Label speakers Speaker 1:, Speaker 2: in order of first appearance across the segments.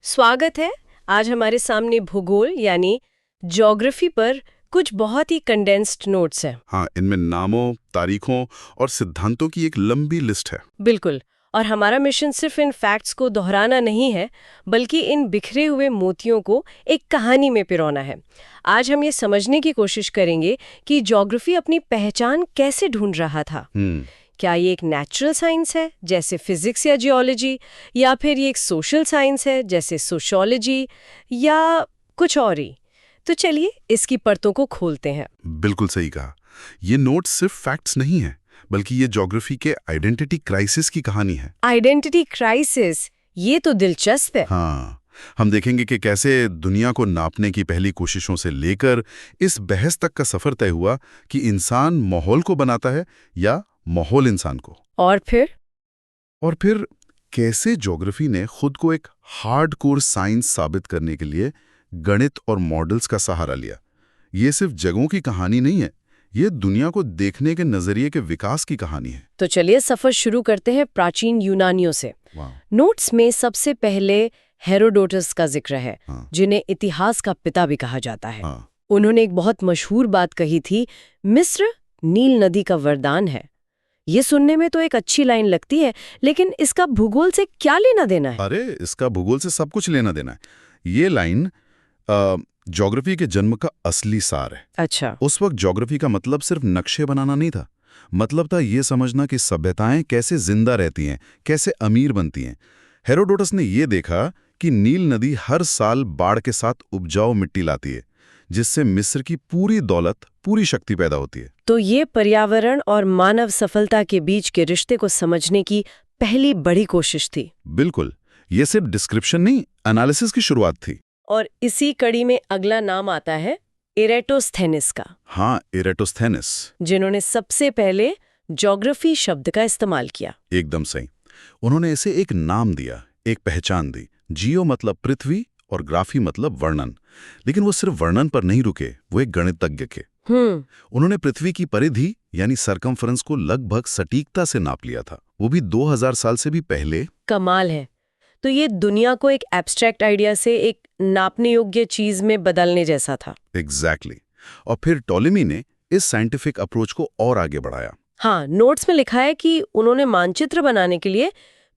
Speaker 1: स्वागत है। आज हमारे सामने भूगोल यानी ज्योग्राफी पर कुछ बहुत ही कंडेंस्ड नोट्स हैं।
Speaker 2: हाँ, इनमें नामों, तारीखों और सिद्धांतों की एक लंबी लिस्ट है।
Speaker 1: बिल्कुल। और हमारा मिशन सिर्फ इन फैक्ट्स को दोहराना नहीं है, बल्कि इन बिखरे हुए मोतियों को एक कहानी में पिरोना है। आज हम ये समझने की कोशिश करेंगे कि ज्योग्राफी अपनी पहचान कैसे ढूंढ रहा था। क्या ये एक नेचुरल साइंस है जैसे फिजिक्स या जियोलॉजी, या फिर ये एक सोशल साइंस है जैसे सोशियोलॉजी, या कुछ और ही? तो चलिए इसकी परतों को खोलते हैं।
Speaker 2: बिल्कुल सही कहा। ये नोट्स सिर्फ फैक्ट्स नहीं है, बल्कि ये ज्योग्राफी के आइडेंटिटी क्राइसिस की कहानी है।
Speaker 1: आइडेंटिटी क्राइसिस, ये तो दिलचस्प है।
Speaker 2: हाँ, हम देखेंगे कि कैसे दुनिया को नापने की पहली कोशिशों से लेकर इस बहस तक का सफर तय हुआ कि इंसान माहौल को बनाता है या माहौल इंसान को।
Speaker 1: और फिर
Speaker 2: कैसे ज्योग्राफी ने खुद को एक हार्डकोर साइंस साबित करने के लिए गणित और मॉडल्स का सहारा लिया। ये सिर्फ जगहों की कहानी नहीं है, ये दुनिया को देखने के नजरिए के विकास की कहानी है।
Speaker 1: तो चलिए सफर शुरू करते हैं प्राचीन यूनानियों से। नोट्स में सबसे पहले हेरोडोटस का जिक्र है, जिन्हें इतिहास का पिता भी कहा जाता है। उन्होंने एक बहुत मशहूर बात कही थी, मिस्र नील नदी का वरदान है। ये सुनने में तो एक अच्छी लाइन लगती है, लेकिन इसका भूगोल से क्या लेना देना है?
Speaker 2: अरे, इसका भूगोल से सब कुछ लेना देना है। ये लाइन ज्योग्राफी के जन्म का असली सार है।
Speaker 1: अच्छा।
Speaker 2: उस वक्त ज्योग्राफी का मतलब सिर्फ नक्शे बनाना नहीं था। मतलब था ये समझना कि सभ्यताएं कैसे जिंदा रहती हैं, कैसे अमीर बनती हैं। हेरोडोटस ने ये देखा कि नील नदी हर साल बाढ़ के साथ उपजाऊ मिट्टी लाती है, जिससे मिस्र की पूरी दौलत, पूरी शक्ति पैदा होती है।
Speaker 1: तो ये पर्यावरण और मानव सफलता के बीच के रिश्ते को समझने की पहली बड़ी कोशिश थी।
Speaker 2: बिल्कुल, ये सिर्फ डिस्क्रिप्शन नहीं, एनालिसिस की शुरुआत थी।
Speaker 1: और इसी कड़ी में अगला नाम आता है इरेटोस्थेनिस का।
Speaker 2: हाँ, इरेटोस्थेनिस,
Speaker 1: जिन्होंने सबसे पहले ज्योग्राफी शब्द का इस्तेमाल किया।
Speaker 2: एकदम सही। उन्होंने इसे एक नाम दिया, एक पहचान दी। जियो मतलब पृथ्वी और ग्राफी मतलब वर्णन। लेकिन वो सिर्फ वर्णन पर नहीं रुके, वो एक गणितज्ञ थे। उन्होंने पृथ्वी की परिधि यानी सरकमफ्रेंस को लगभग सटीकता से नाप लिया था, वो भी 2000 साल से भी पहले।
Speaker 1: कमाल है। तो ये दुनिया को एक एब्स्ट्रैक्ट आइडिया से एक नापने योग्य चीज में बदलने जैसा था।
Speaker 2: एग्जैक्टली। और फिर टॉलेमी ने इस साइंटिफिक अप्रोच को और आगे बढ़ाया।
Speaker 1: हाँ, नोट्स में लिखा है कि उन्होंने मानचित्र बनाने के लिए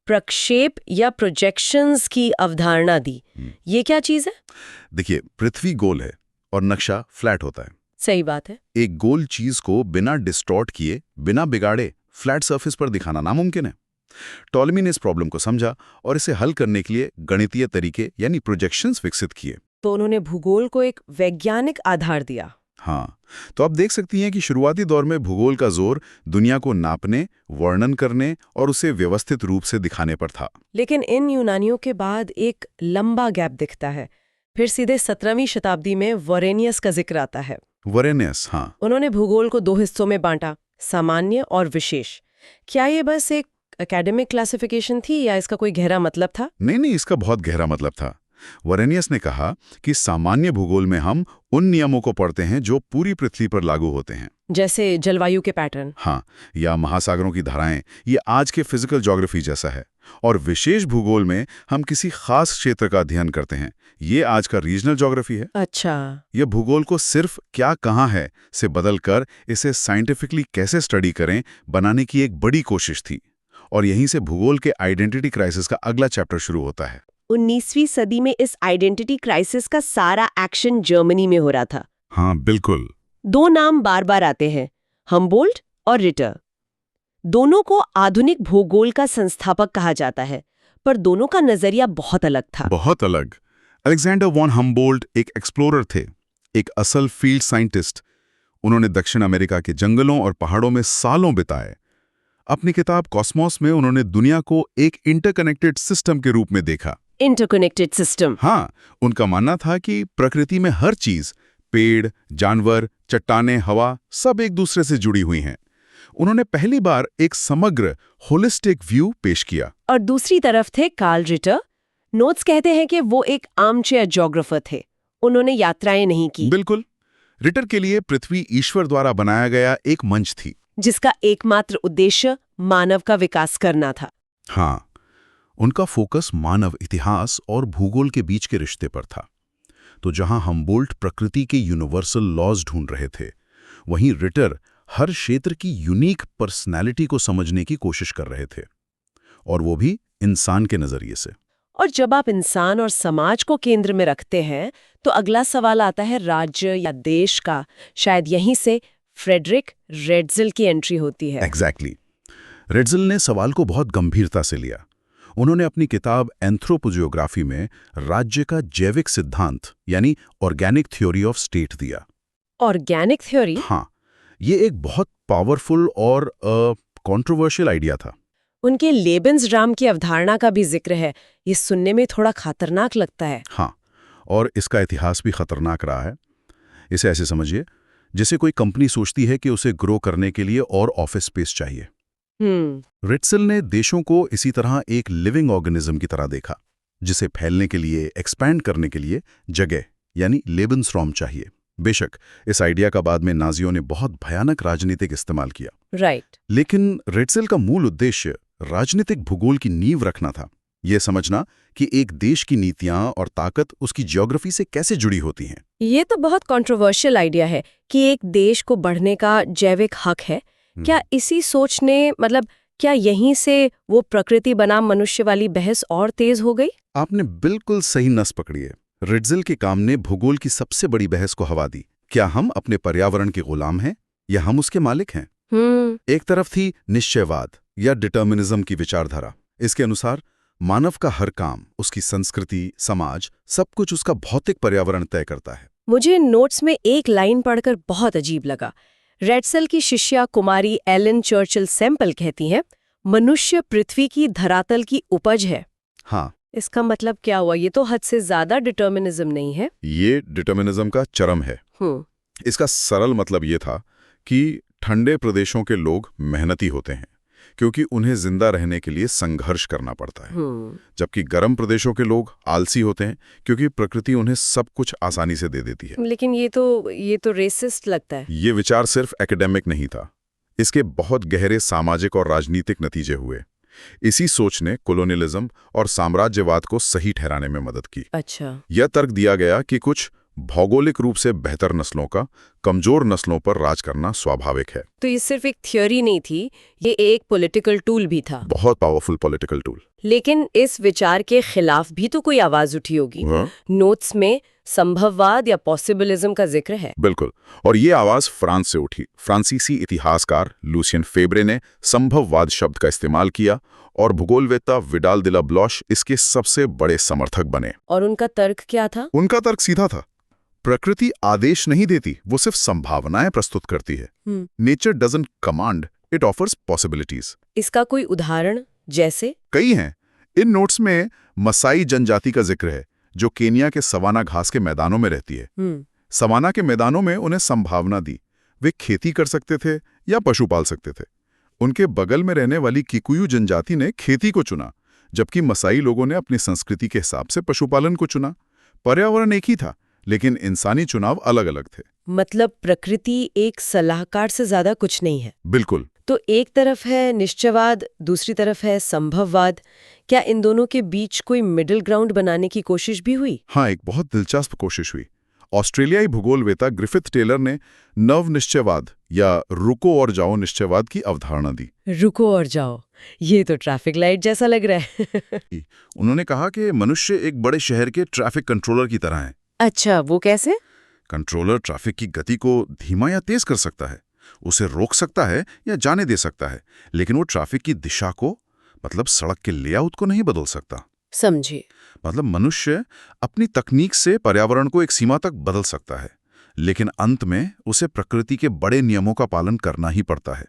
Speaker 1: प्रक्षेप या प्रोजेक्शंस की अवधारणा दी। ये क्या चीज है?
Speaker 2: देखिए, पृथ्वी गोल है और नक्शा फ्लैट होता है।
Speaker 1: सही बात है।
Speaker 2: एक गोल चीज को बिना डिस्टॉर्ट किए, बिना बिगाड़े फ्लैट सरफेस पर दिखाना नामुमकिन है। टॉलेमी ने इस प्रॉब्लम को समझा और इसे हल करने के लिए गणितीय तरीके यानी प्रोजेक्शंस विकसित किए।
Speaker 1: तो उन्होंने भूगोल को एक वैज्ञानिक आधार दिया।
Speaker 2: हाँ, तो आप देख सकती हैं कि शुरुआती दौर में भूगोल का जोर दुनिया को नापने, वर्णन करने और उसे व्यवस्थित रूप से दिखाने पर था।
Speaker 1: लेकिन इन यूनानियों के बाद एक लंबा गैप दिखता है। फिर सीधे 17वीं शताब्दी में वरेनियस का जिक्र आता है।
Speaker 2: वरेनियस, हाँ।
Speaker 1: उन्होंने भूगोल को 2 हिस्सों में बांटा, सामान्य और विशेष। क्या ये बस एक एकेडमिक क्लासिफिकेशन थी या इसका कोई गहरा मतलब था?
Speaker 2: नहीं, इसका बहुत गहरा मतलब था। वरेनियस ने कहा कि सामान्य भूगोल में हम उन नियमों को पढ़ते हैं जो पूरी पृथ्वी पर लागू होते हैं,
Speaker 1: जैसे जलवायु के पैटर्न।
Speaker 2: हाँ, या महासागरों की धाराएं। ये आज के फिजिकल ज्योग्राफी जैसा है। और विशेष भूगोल में हम किसी खास क्षेत्र का अध्ययन करते हैं। ये आज का रीजनल ज्योग्राफी है।
Speaker 1: अच्छा।
Speaker 2: यह भूगोल को सिर्फ क्या कहाँ है से बदलकर इसे साइंटिफिकली कैसे स्टडी करें, बनाने की एक बड़ी कोशिश थी। और यहीं से भूगोल के आइडेंटिटी क्राइसिस का अगला चैप्टर शुरू होता है।
Speaker 1: 19वीं सदी में इस आइडेंटिटी क्राइसिस का सारा एक्शन जर्मनी में हो रहा था।
Speaker 2: हाँ, बिल्कुल।
Speaker 1: 2 नाम बार बार आते हैं, हम्बोल्ट और रिटर। दोनों को आधुनिक भूगोल का संस्थापक कहा जाता है, पर दोनों का नजरिया बहुत अलग था।
Speaker 2: बहुत अलग। अलेक्जेंडर वॉन हम्बोल्ट एक एक्सप्लोरर थे, एक असल फील्ड साइंटिस्ट। उन्होंने दक्षिण अमेरिका के जंगलों और पहाड़ों में सालों बिताए। अपनी किताब कॉस्मोस में उन्होंने दुनिया को एक इंटरकनेक्टेड सिस्टम के रूप में देखा।
Speaker 1: Interconnected system.
Speaker 2: हाँ, उनका मानना था कि प्रकृति में हर चीज, पेड़, जानवर, चट्टानें, हवा, सब एक दूसरे से जुड़ी हुई हैं। उन्होंने पहली बार एक समग्र होलिस्टिक व्यू पेश किया।
Speaker 1: और दूसरी तरफ थे कार्ल रिटर। नोट्स कहते हैं कि वो एक आर्मचेयर ज्योग्राफर थे। उन्होंने यात्राएं नहीं की।
Speaker 2: बिल्कुल। रिटर के लिए पृथ्वी ईश्वर द्वारा बनाया गया एक मंच थी,
Speaker 1: जिसका एकमात्र उद्देश्य मानव का विकास करना था।
Speaker 2: हाँ, उनका फोकस मानव इतिहास और भूगोल के बीच के रिश्ते पर था। तो जहां हम्बोल्ट प्रकृति के यूनिवर्सल लॉज ढूंढ रहे थे, वहीं रिटर हर क्षेत्र की यूनिक पर्सनैलिटी को समझने की कोशिश कर रहे थे, और वो भी इंसान के नजरिए से।
Speaker 1: और जब आप इंसान और समाज को केंद्र में रखते हैं तो अगला सवाल आता है राज्य या देश का। शायद यहीं से फ्रेडरिक रेड्जिल की एंट्री होती है।
Speaker 2: एग्जैक्टली। रेड्जिल ने सवाल को बहुत गंभीरता से लिया। उन्होंने अपनी किताब एंथ्रोपोजियोग्राफी में राज्य का जैविक सिद्धांत यानी ऑर्गेनिक थ्योरी ऑफ स्टेट दिया।
Speaker 1: Organic theory?
Speaker 2: हाँ, ये एक बहुत पावरफुल और कंट्रोवर्शियल आइडिया था।
Speaker 1: उनके लेबेंसराम की अवधारणा का भी जिक्र है। ये सुनने में थोड़ा खतरनाक लगता है।
Speaker 2: हाँ, और इसका इतिहास भी खतरनाक रहा है। इसे ऐसे समझिए, जैसे कोई कंपनी सोचती है कि उसे ग्रो करने के लिए और ऑफिस स्पेस चाहिए। रेड्जिल ने देशों को इसी तरह एक लिविंग ऑर्गेनिज्म की तरह देखा, जिसे फैलने के लिए, एक्सपैंड करने के लिए जगह यानी लेबेंसराum चाहिए। बेशक इस आइडिया का बाद में नाजियों ने बहुत भयानक राजनीतिक इस्तेमाल किया।
Speaker 1: राइट।
Speaker 2: लेकिन रेड्जिल का मूल उद्देश्य राजनीतिक भूगोल की नींव रखना था। यह समझना कि एक देश की नीतियां और ताकत उसकी ज्योग्राफी से कैसे जुड़ी होती हैं।
Speaker 1: ये तो बहुत कंट्रोवर्शियल आइडिया है कि एक देश को बढ़ने का जैविक हक है। क्या इसी सोच ने क्या यहीं से वो प्रकृति बनाम मनुष्य वाली बहस और तेज हो गई?
Speaker 2: आपने बिल्कुल सही नस पकड़ी है। रेड्जिल के काम ने भूगोल की सबसे बड़ी बहस को हवा दी। क्या हम अपने पर्यावरण के गुलाम हैं या हम उसके मालिक हैं? एक तरफ थी निश्चयवाद या डिटर्मिनिज्म की विचारधारा। इसके अनुसार मानव का हर काम, उसकी संस्कृति, समाज, सब कुछ उसका भौतिक पर्यावरण तय करता है।
Speaker 1: मुझे नोट्स में एक लाइन पढ़कर बहुत अजीब लगा। रेड्जिल की शिष्या कुमारी एलन चर्चिल सेम्पल कहती हैं, मनुष्य पृथ्वी की धरातल की उपज है।
Speaker 2: हाँ,
Speaker 1: इसका मतलब क्या हुआ? ये तो हद से ज्यादा डिटर्मिनिज्म नहीं है?
Speaker 2: ये डिटर्मिनिज्म का चरम है। इसका सरल मतलब ये था कि ठंडे प्रदेशों के लोग मेहनती होते हैं क्योंकि उन्हें जिंदा रहने के लिए संघर्ष करना पड़ता है, जबकि गर्म प्रदेशों के लोग आलसी होते हैं क्योंकि प्रकृति उन्हें सब कुछ आसानी से दे देती है।
Speaker 1: लेकिन ये तो रेसिस्ट लगता है।
Speaker 2: ये विचार सिर्फ एकेडमिक नहीं था, इसके बहुत गहरे सामाजिक और राजनीतिक नतीजे हुए। इसी सोच ने कोलोनियलिज्म और साम्राज्यवाद को सही ठहराने में मदद की।
Speaker 1: अच्छा।
Speaker 2: यह तर्क दिया गया कि कुछ भौगोलिक रूप से बेहतर नस्लों का कमजोर नस्लों पर राज करना स्वाभाविक है।
Speaker 1: तो ये सिर्फ एक थ्योरी नहीं थी, ये एक पॉलिटिकल टूल भी था।
Speaker 2: बहुत पावरफुल पॉलिटिकल टूल।
Speaker 1: लेकिन इस विचार के खिलाफ भी तो कोई आवाज उठी होगी। नोट्स में संभववाद या पॉसिबिलिज्म का जिक्र है।
Speaker 2: बिल्कुल, और ये आवाज फ्रांस से उठी। फ्रांसीसी इतिहासकार लुसियन फेब्रे ने संभववाद शब्द का इस्तेमाल किया और भूगोलवेत्ता विडाल द ला ब्लॉश इसके सबसे बड़े समर्थक बने।
Speaker 1: और उनका तर्क क्या था?
Speaker 2: उनका तर्क सीधा था, प्रकृति आदेश नहीं देती, वो सिर्फ संभावनाएं प्रस्तुत करती है। Nature doesn't command, it offers possibilities.
Speaker 1: इसका कोई उदाहरण? जैसे
Speaker 2: कई हैं। इन नोट्स में मसाई जनजाति का जिक्र है जो केनिया के सवाना घास के मैदानों में रहती है। सवाना के मैदानों में उन्हें संभावना दी, वे खेती कर सकते थे या पशु पाल सकते थे। उनके बगल में रहने वाली किकुयू जनजाति ने खेती को चुना, जबकि मसाई लोगों ने अपनी संस्कृति के हिसाब से पशुपालन को चुना। पर्यावरण एक ही था, लेकिन इंसानी चुनाव अलग अलग थे।
Speaker 1: मतलब प्रकृति एक सलाहकार से ज्यादा कुछ नहीं है।
Speaker 2: बिल्कुल।
Speaker 1: तो एक तरफ है निश्चयवाद, दूसरी तरफ है संभववाद। क्या इन दोनों के बीच कोई मिडिल ग्राउंड बनाने की कोशिश भी हुई?
Speaker 2: हाँ, एक बहुत दिलचस्प कोशिश हुई। ऑस्ट्रेलियाई भूगोलवेत्ता ग्रिफिथ टेलर ने नव निश्चयवाद या रुको और जाओ निश्चयवाद की अवधारणा दी।
Speaker 1: रुको और जाओ, ये तो ट्रैफिक लाइट जैसा लग रहा है।
Speaker 2: उन्होंने कहा कि मनुष्य एक बड़े शहर के ट्रैफिक कंट्रोलर की तरह है।
Speaker 1: अच्छा, वो कैसे?
Speaker 2: कंट्रोलर ट्रैफिक की गति को धीमा या तेज कर सकता है, उसे रोक सकता है या जाने दे सकता है, लेकिन वो ट्रैफिक की दिशा को, मतलब सड़क के लेआउट को नहीं बदल सकता।
Speaker 1: समझे।
Speaker 2: मतलब मनुष्य अपनी तकनीक से पर्यावरण को एक सीमा तक बदल सकता है, लेकिन अंत में उसे प्रकृति के बड़े नियमों का पालन करना ही पड़ता है।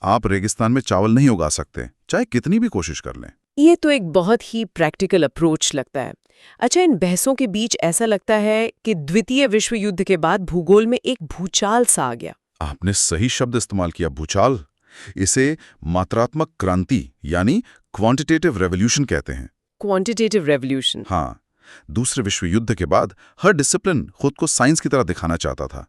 Speaker 2: आप रेगिस्तान में चावल नहीं उगा सकते, चाहे कितनी भी कोशिश कर लें।
Speaker 1: ये तो एक बहुत ही प्रैक्टिकल अप्रोच लगता है। अच्छा, इन बहसों के बीच ऐसा लगता है कि द्वितीय विश्व युद्ध के बाद भूगोल में एक भूचाल सा आ गया।
Speaker 2: आपने सही शब्द इस्तेमाल किया, भूचाल। इसे मात्रात्मक क्रांति यानी क्वांटिटेटिव रेवोल्यूशन कहते हैं।
Speaker 1: Quantitative revolution.
Speaker 2: हाँ, दूसरे विश्व युद्ध के बाद हर डिसिप्लिन खुद को साइंस की तरह दिखाना चाहता था।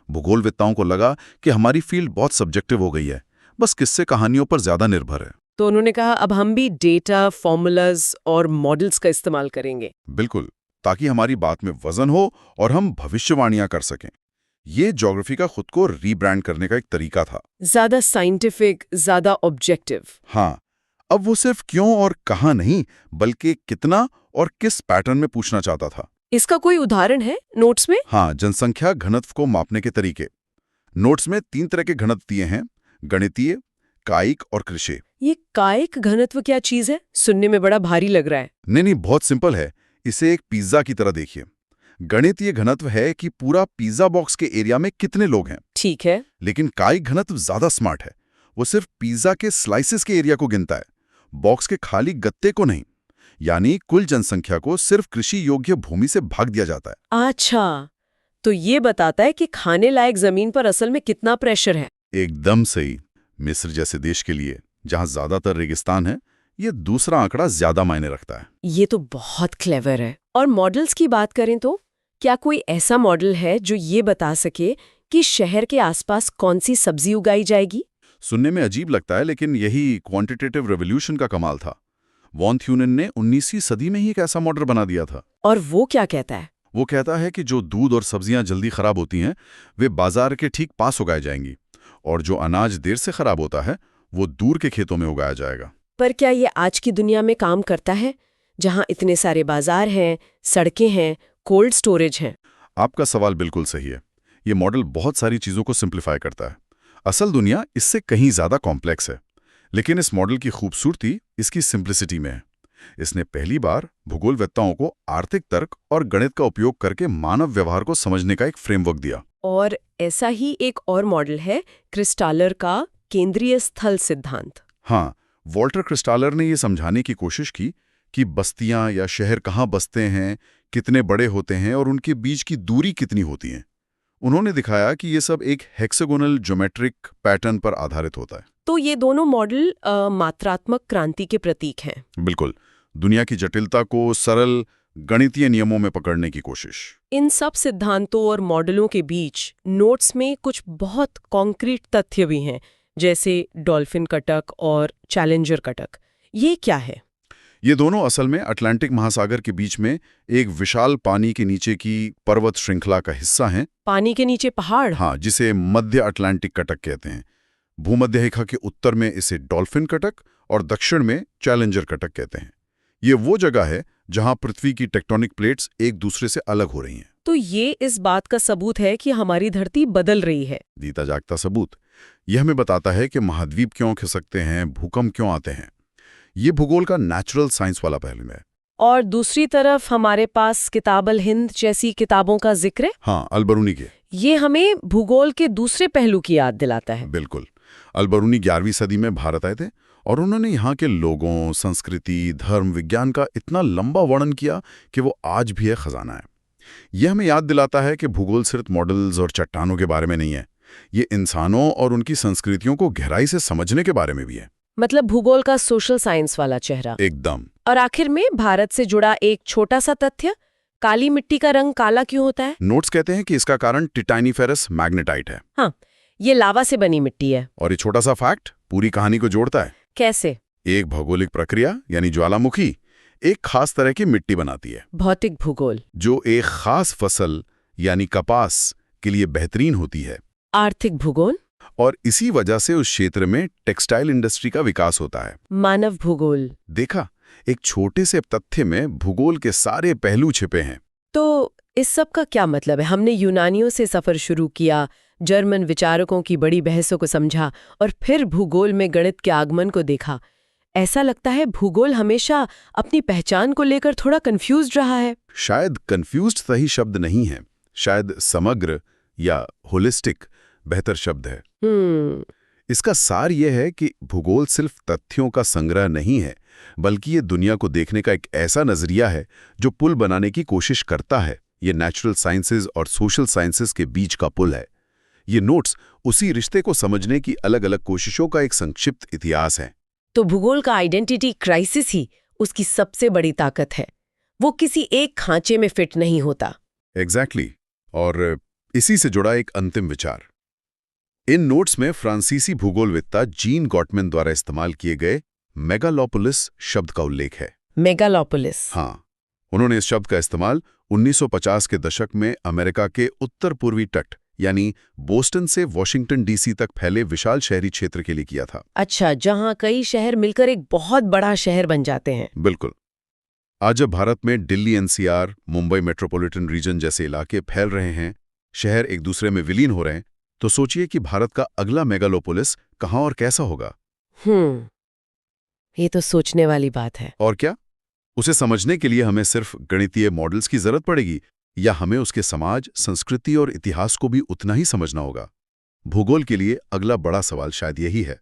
Speaker 2: भूगोलवेत्ताओं को लगा कि हमारी फील्ड बहुत सब्जेक्टिव हो गई है, बस किस्से कहानियों पर ज्यादा निर्भर है।
Speaker 1: तो उन्होंने कहा अब हम भी डेटा, फॉर्मूलाज और मॉडल्स का इस्तेमाल करेंगे।
Speaker 2: बिल्कुल, ताकि हमारी बात में वजन हो और हम भविष्यवाणियां कर सकें। ये ज्योग्राफी का खुद को रीब्रांड करने का एक तरीका था।
Speaker 1: ज्यादा साइंटिफिक, ज्यादा ऑब्जेक्टिव।
Speaker 2: हाँ, अब वो सिर्फ क्यों और कहाँ नहीं, बल्कि कितना और किस पैटर्न में पूछना चाहता था।
Speaker 1: इसका कोई उदाहरण है नोट्स में?
Speaker 2: हाँ, जनसंख्या घनत्व को मापने के तरीके। नोट्स में 3 तरह के घनत्व दिए हैं, गणितीय, कायिक और कृषि।
Speaker 1: ये कायिक घनत्व क्या चीज है? सुनने में बड़ा भारी लग रहा है।
Speaker 2: नहीं, बहुत सिंपल है। इसे एक पिज्जा की तरह देखिए। गणितीय घनत्व है कि पूरा पिज्जा बॉक्स के एरिया में कितने लोग हैं।
Speaker 1: ठीक है।
Speaker 2: लेकिन कायिक घनत्व ज्यादा स्मार्ट है। वो सिर्फ पिज्जा के स्लाइसेस के एरिया को गिनता है, बॉक्स के खाली गत्ते को नहीं। यानी कुल जनसंख्या को सिर्फ कृषि योग्य भूमि से भाग दिया जाता है।
Speaker 1: अच्छा, तो ये बताता है कि खाने लायक जमीन पर असल में कितना प्रेशर है।
Speaker 2: एकदम सही। मिस्र जैसे देश के लिए, जहां ज्यादातर रेगिस्तान है, ये दूसरा आंकड़ा ज्यादा मायने रखता है।
Speaker 1: ये तो बहुत क्लेवर है। और मॉडल्स की बात करें तो क्या कोई ऐसा मॉडल है जो ये बता सके कि शहर के आसपास कौन सी सब्जी उगाई जाएगी?
Speaker 2: सुनने में अजीब लगता है, लेकिन यही क्वांटिटेटिव रेवोल्यूशन का कमाल था। वॉन थ्यूनेन ने 19वीं सदी में ही एक ऐसा मॉडल बना दिया था।
Speaker 1: और वो क्या कहता है?
Speaker 2: वो कहता है कि जो दूध और सब्जियां जल्दी खराब होती हैं, वे बाजार के ठीक पास उगाई जाएंगी, और जो अनाज देर से खराब होता है, वो दूर के खेतों में उगाया जाएगा।
Speaker 1: पर क्या ये आज की दुनिया में काम करता है, जहां इतने सारे बाजार हैं, सड़कें हैं, कोल्ड स्टोरेज हैं?
Speaker 2: आपका सवाल बिल्कुल सही है। ये मॉडल बहुत सारी चीजों को सिंप्लीफाई करता है। असल दुनिया इससे कहीं ज्यादा कॉम्प्लेक्स है, लेकिन इस मॉडल की खूबसूरती इसकी सिंप्लिसिटी में है। इसने पहली बार भूगोलवेत्ताओं को आर्थिक तर्क और गणित का उपयोग करके मानव व्यवहार को समझने का एक फ्रेमवर्क दिया।
Speaker 1: और ऐसा ही एक और मॉडल है क्रिस्टालर का केंद्रीय स्थल सिद्धांत।
Speaker 2: हाँ, वॉल्टर क्रिस्टालर ने यह समझाने की कोशिश की कि बस्तियां या शहर कहाँ बसते हैं, कितने बड़े होते हैं और उनके बीच की दूरी कितनी होती है। उन्होंने दिखाया कि ये सब एक हेक्सागोनल ज्योमेट्रिक पैटर्न पर आधारित होता है।
Speaker 1: तो ये दोनों मॉडल मात्रात्मक क्रांति के प्रतीक हैं।
Speaker 2: बिल्कुल, दुनिया की जटिलता को सरल गणितीय नियमों में पकड़ने की कोशिश।
Speaker 1: इन सब सिद्धांतों और मॉडलों के बीच नोट्स में कुछ बहुत कॉन्क्रीट तथ्य भी हैं, जैसे डॉल्फिन कटक और चैलेंजर कटक। ये क्या है?
Speaker 2: ये दोनों असल में अटलांटिक महासागर के बीच में एक विशाल पानी के नीचे की पर्वत श्रृंखला का हिस्सा हैं।
Speaker 1: पानी के नीचे पहाड़?
Speaker 2: हाँ, जिसे मध्य अटलांटिक कटक कहते हैं। भूमध्य रेखा के उत्तर में इसे डॉल्फिन कटक और दक्षिण में चैलेंजर कटक कहते हैं। ये वो जगह है जहां पृथ्वी की टेक्टोनिक प्लेट्स एक दूसरे से अलग हो रही हैं।
Speaker 1: तो ये इस बात का सबूत है कि हमारी धरती बदल रही है।
Speaker 2: जीता जागता सबूत। यह हमें बताता है कि महाद्वीप क्यों खिसकते हैं, भूकंप क्यों आते हैं। ये भूगोल का नेचुरल साइंस वाला पहलू है।
Speaker 1: और दूसरी तरफ हमारे पास किताब अल हिंद जैसी किताबों का जिक्र है।
Speaker 2: हाँ, अल-बरूनी के।
Speaker 1: ये हमें भूगोल के दूसरे पहलू की याद दिलाता है।
Speaker 2: बिल्कुल। अल-बरूनी 11वीं सदी में भारत आए थे और उन्होंने यहाँ के लोगों, संस्कृति, धर्म, विज्ञान का इतना लंबा वर्णन किया कि वो आज भी है खजाना है। यह हमें याद दिलाता है कि भूगोल सिर्फ मॉडल्स और चट्टानों के बारे में नहीं है, ये इंसानों और उनकी संस्कृतियों को गहराई से समझने के बारे में भी है।
Speaker 1: मतलब भूगोल का सोशल साइंस वाला चेहरा।
Speaker 2: एकदम।
Speaker 1: और आखिर में भारत से जुड़ा एक छोटा सा तथ्य, काली मिट्टी का रंग काला क्यों होता है?
Speaker 2: नोट्स कहते हैं कि इसका कारण टिटानिफेरस मैग्नेटाइट है।
Speaker 1: हाँ, ये लावा से बनी मिट्टी है।
Speaker 2: और ये छोटा सा फैक्ट पूरी कहानी को जोड़ता है।
Speaker 1: कैसे?
Speaker 2: एक भौगोलिक प्रक्रिया यानी ज्वालामुखी एक खास तरह की मिट्टी बनाती है,
Speaker 1: भौतिक भूगोल,
Speaker 2: जो एक खास फसल यानी कपास के लिए बेहतरीन होती है।
Speaker 1: आर्थिक भूगोल,
Speaker 2: और इसी वजह से उस क्षेत्र में टेक्सटाइल इंडस्ट्री का विकास होता है।
Speaker 1: मानव भूगोल।
Speaker 2: देखा, एक छोटे से तथ्य में भूगोल के सारे पहलू छिपे हैं।
Speaker 1: तो इस सब का क्या मतलब है? हमने यूनानियों से सफर शुरू किया, जर्मन विचारकों की बड़ी बहसों को समझा और फिर भूगोल में गणित के आगमन को देखा। ऐसा लगता है भूगोल हमेशा अपनी पहचान को लेकर थोड़ा कंफ्यूज्ड रहा है।
Speaker 2: शायद कंफ्यूज्ड सही शब्द नहीं है, शायद समग्र या होलिस्टिक बेहतर शब्द है। इसका सार यह है कि भूगोल सिर्फ तथ्यों का संग्रह नहीं है, बल्कि ये दुनिया को देखने का एक ऐसा नजरिया है जो पुल बनाने की कोशिश करता है। ये नेचुरल साइंसेज और सोशल साइंसेज के बीच का पुल है। ये नोट्स उसी रिश्ते को समझने की अलग अलग कोशिशों का एक संक्षिप्त इतिहास है।
Speaker 1: तो भूगोल का आइडेंटिटी क्राइसिस ही उसकी सबसे बड़ी ताकत है। वो किसी एक खांचे में फिट नहीं होता।
Speaker 2: एग्जैक्टली। और इसी से जुड़ा एक अंतिम विचार। इन नोट्स में फ्रांसीसी भूगोलवेत्ता जीन गॉटमैन द्वारा इस्तेमाल किए गए मेगालोपोलिस शब्द का उल्लेख है।
Speaker 1: मेगालोपोलिस।
Speaker 2: हाँ, उन्होंने इस शब्द का इस्तेमाल 1950 के दशक में अमेरिका के उत्तर पूर्वी तट यानी बोस्टन से वॉशिंगटन डीसी तक फैले विशाल शहरी क्षेत्र के लिए किया था।
Speaker 1: अच्छा, जहां कई शहर मिलकर एक बहुत बड़ा शहर बन जाते हैं।
Speaker 2: बिल्कुल। आज जब भारत में Delhi NCR, Mumbai metropolitan region जैसे इलाके फैल रहे हैं, शहर एक दूसरे में विलीन हो रहे हैं, तो सोचिए कि भारत का अगला मेगालोपोलिस कहाँ और कैसा होगा।
Speaker 1: ये तो सोचने वाली बात है।
Speaker 2: और क्या, उसे समझने के लिए हमें सिर्फ गणितीय मॉडल्स की जरूरत पड़ेगी या हमें उसके समाज, संस्कृति और इतिहास को भी उतना ही समझना होगा? भूगोल के लिए अगला बड़ा सवाल शायद यही है।